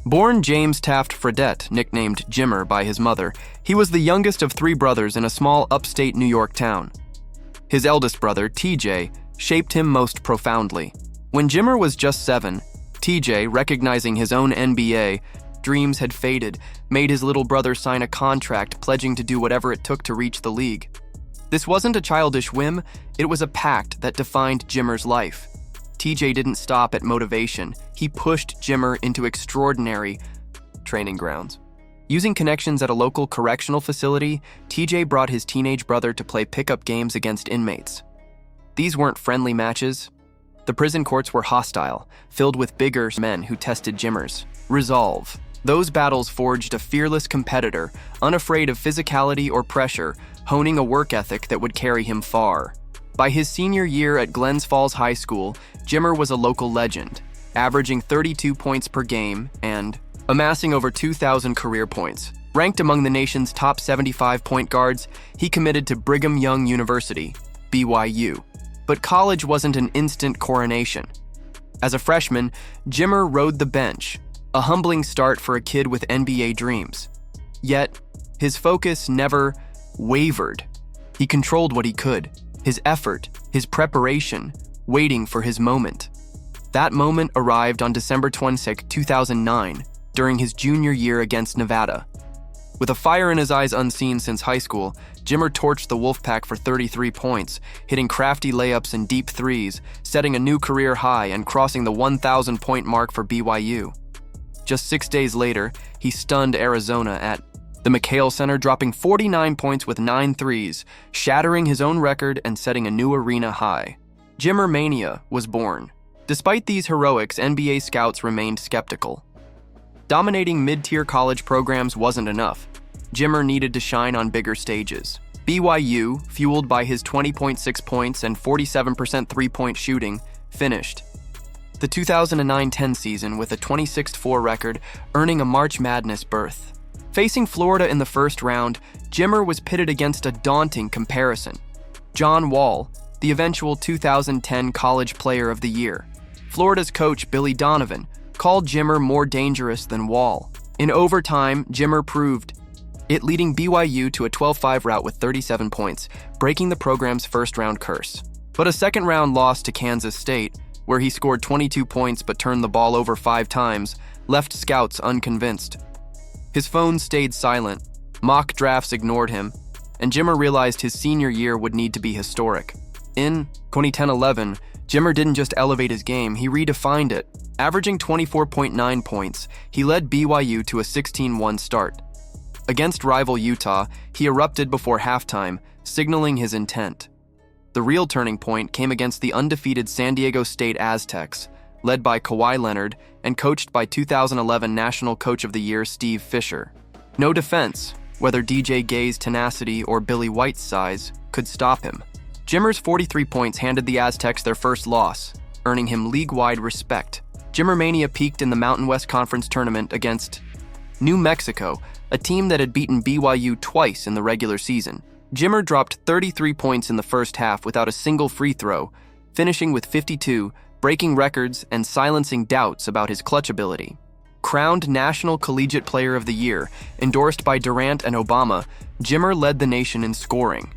Born James Taft Fredette, nicknamed Jimmer by his mother, he was the youngest of three brothers in a small upstate New York town. His eldest brother, TJ, shaped him most profoundly. When Jimmer was just 7, TJ, recognizing his own NBA dreams had faded, made his little brother sign a contract pledging to do whatever it took to reach the league. This wasn't a childish whim, it was a pact that defined Jimmer's life. TJ didn't stop at motivation. He pushed Jimmer into extraordinary training grounds. Using connections at a local correctional facility, TJ brought his teenage brother to play pickup games against inmates. These weren't friendly matches. The prison courts were hostile, filled with bigger men who tested Jimmer's resolve. Those battles forged a fearless competitor, unafraid of physicality or pressure, honing a work ethic that would carry him far. By his senior year at Glens Falls High School, Jimmer was a local legend, averaging 32 points per game and amassing over 2,000 career points. Ranked among the nation's top 75 point guards, he committed to Brigham Young University, BYU. But college wasn't an instant coronation. As a freshman, Jimmer rode the bench, a humbling start for a kid with NBA dreams. Yet, his focus never wavered. He controlled what he could, his effort, his preparation, waiting for his moment. That moment arrived on December 26, 2009, during his junior year against Nevada. With a fire in his eyes unseen since high school, Jimmer torched the Wolfpack for 33 points, hitting crafty layups and deep threes, setting a new career high and crossing the 1,000-point mark for BYU. Just 6 days later, he stunned Arizona at the McHale Center, dropping 49 points with 9 threes, shattering his own record and setting a new arena high. Jimmer Mania was born. Despite these heroics, NBA scouts remained skeptical. Dominating mid-tier college programs wasn't enough. Jimmer needed to shine on bigger stages. BYU, fueled by his 20.6 points and 47% three-point shooting, finished the 2009-10 season with a 26-4 record, earning a March Madness berth. Facing Florida in the first round, Jimmer was pitted against a daunting comparison. John Wall, the eventual 2010 College Player of the Year. Florida's coach, Billy Donovan, called Jimmer more dangerous than Wall. In overtime, Jimmer proved it, leading BYU to a 12-5 rout with 37 points, breaking the program's first-round curse. But a second-round loss to Kansas State, where he scored 22 points but turned the ball over 5 times, left scouts unconvinced. His phone stayed silent, mock drafts ignored him, and Jimmer realized his senior year would need to be historic. In 2010-11, Jimmer didn't just elevate his game, he redefined it. Averaging 24.9 points, he led BYU to a 16-1 start. Against rival Utah, he erupted before halftime, signaling his intent. The real turning point came against the undefeated San Diego State Aztecs, led by Kawhi Leonard and coached by 2011 National Coach of the Year Steve Fisher. No defense, whether DJ Gay's tenacity or Billy White's size, could stop him. Jimmer's 43 points handed the Aztecs their first loss, earning him league-wide respect. Jimmer Mania peaked in the Mountain West Conference tournament against New Mexico, a team that had beaten BYU twice in the regular season. Jimmer dropped 33 points in the first half without a single free throw, finishing with 52, breaking records and silencing doubts about his clutch ability. Crowned National Collegiate Player of the Year, endorsed by Durant and Obama, Jimmer led the nation in scoring.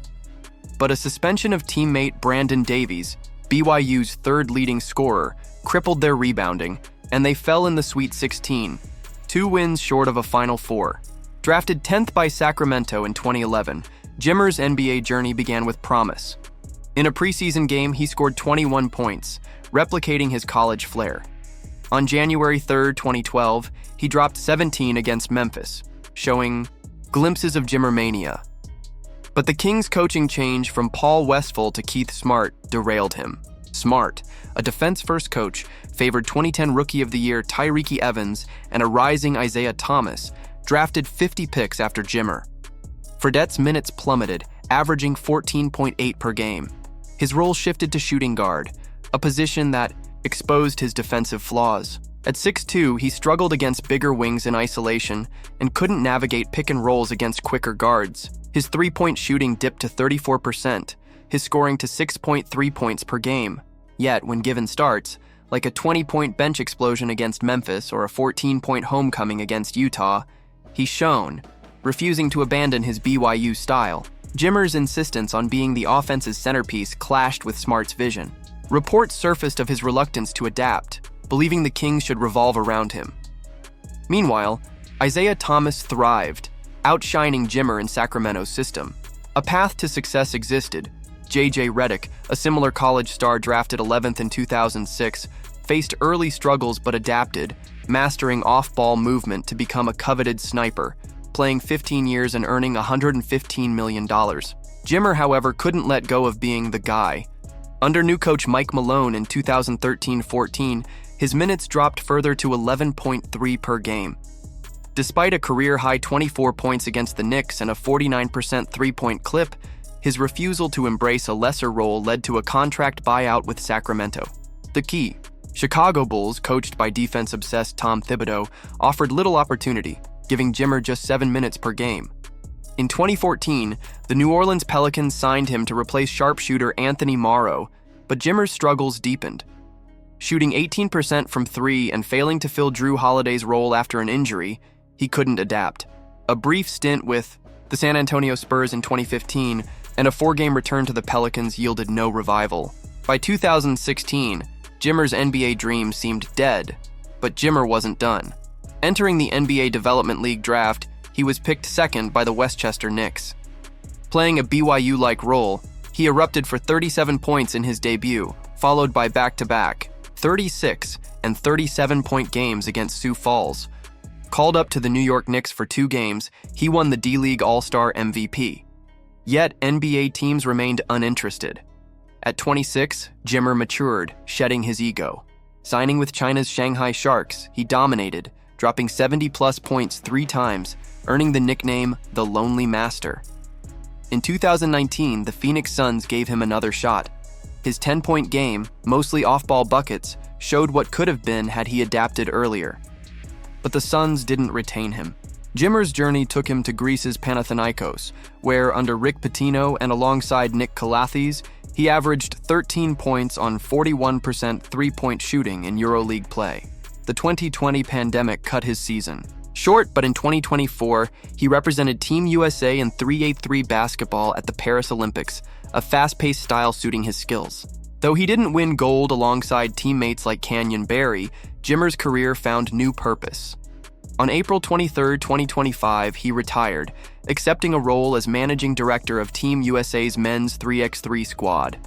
But a suspension of teammate Brandon Davies, BYU's third leading scorer, crippled their rebounding, and they fell in the Sweet 16, 2 wins short of a Final Four. Drafted 10th by Sacramento in 2011, Jimmer's NBA journey began with promise. In a preseason game, he scored 21 points, replicating his college flair. On January 3, 2012, he dropped 17 against Memphis, showing glimpses of Jimmer Mania. But the Kings' coaching change from Paul Westphal to Keith Smart derailed him. Smart, a defense-first coach, favored 2010 Rookie of the Year Tyreke Evans and a rising Isaiah Thomas, drafted 50 picks after Jimmer. Fredette's minutes plummeted, averaging 14.8 per game. His role shifted to shooting guard, a position that exposed his defensive flaws. At 6'2", he struggled against bigger wings in isolation and couldn't navigate pick and rolls against quicker guards. His three-point shooting dipped to 34%, his scoring to 6.3 points per game. Yet, when given starts, like a 20-point bench explosion against Memphis or a 14-point homecoming against Utah, he shone, refusing to abandon his BYU style. Jimmer's insistence on being the offense's centerpiece clashed with Smart's vision. Reports surfaced of his reluctance to adapt, believing the Kings should revolve around him. Meanwhile, Isaiah Thomas thrived, outshining Jimmer in Sacramento's system. A path to success existed. J.J. Redick, a similar college star drafted 11th in 2006, faced early struggles but adapted, mastering off-ball movement to become a coveted sniper, playing 15 years and earning $115 million. Jimmer, however, couldn't let go of being the guy. Under new coach Mike Malone in 2013-14, his minutes dropped further to 11.3 per game. Despite a career-high 24 points against the Knicks and a 49% three-point clip, his refusal to embrace a lesser role led to a contract buyout with Sacramento. The key: Chicago Bulls, coached by defense-obsessed Tom Thibodeau, offered little opportunity, giving Jimmer just 7 minutes per game. In 2014, the New Orleans Pelicans signed him to replace sharpshooter Anthony Morrow, but Jimmer's struggles deepened. Shooting 18% from three and failing to fill Drew Holiday's role after an injury, he couldn't adapt. A brief stint with the San Antonio Spurs in 2015 and a 4-game return to the Pelicans yielded no revival. By 2016, Jimmer's NBA dream seemed dead, but Jimmer wasn't done. Entering the NBA Development League draft, he was picked second by the Westchester Knicks. Playing a BYU-like role, he erupted for 37 points in his debut, followed by back-to-back 36 and 37-point games against Sioux Falls. Called up to the New York Knicks for 2 games, he won the D-League All-Star MVP. Yet, NBA teams remained uninterested. At 26, Jimmer matured, shedding his ego. Signing with China's Shanghai Sharks, he dominated, dropping 70-plus points 3 times, earning the nickname the Lonely Master. In 2019, the Phoenix Suns gave him another shot. His 10-point game, mostly off-ball buckets, showed what could have been had he adapted earlier. But the Suns didn't retain him. Jimmer's journey took him to Greece's Panathinaikos, where under Rick Pitino and alongside Nick Calathes, he averaged 13 points on 41% three-point shooting in EuroLeague play. The 2020 pandemic cut his season short, but in 2024, he represented Team USA in 3x3 basketball at the Paris Olympics, a fast-paced style suiting his skills. Though he didn't win gold alongside teammates like Canyon Barry, Jimmer's career found new purpose. On April 23, 2025, he retired, accepting a role as managing director of Team USA's men's 3x3 squad.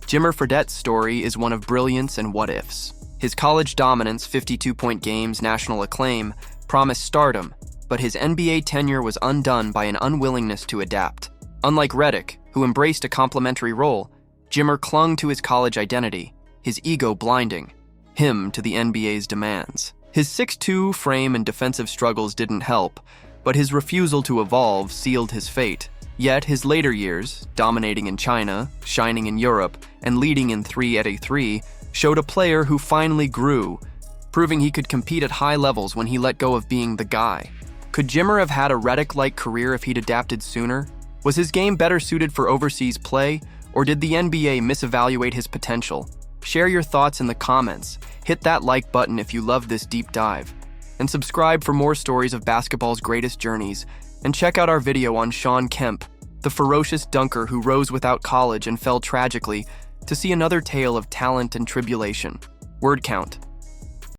Jimmer Fredette's story is one of brilliance and what-ifs. His college dominance, 52-point games, national acclaim, promised stardom, but his NBA tenure was undone by an unwillingness to adapt. Unlike Redick, who embraced a complementary role, Jimmer clung to his college identity, his ego blinding him to the NBA's demands. His 6'2" frame and defensive struggles didn't help, but his refusal to evolve sealed his fate. Yet his later years, dominating in China, shining in Europe, and leading in 3x3, showed a player who finally grew, proving he could compete at high levels when he let go of being the guy. Could Jimmer have had a Redick-like career if he'd adapted sooner? Was his game better suited for overseas play, or did the NBA misevaluate his potential? Share your thoughts in the comments, hit that like button if you love this deep dive, and subscribe for more stories of basketball's greatest journeys, and check out our video on Shawn Kemp, the ferocious dunker who rose without college and fell tragically, to see another tale of talent and tribulation. Word count.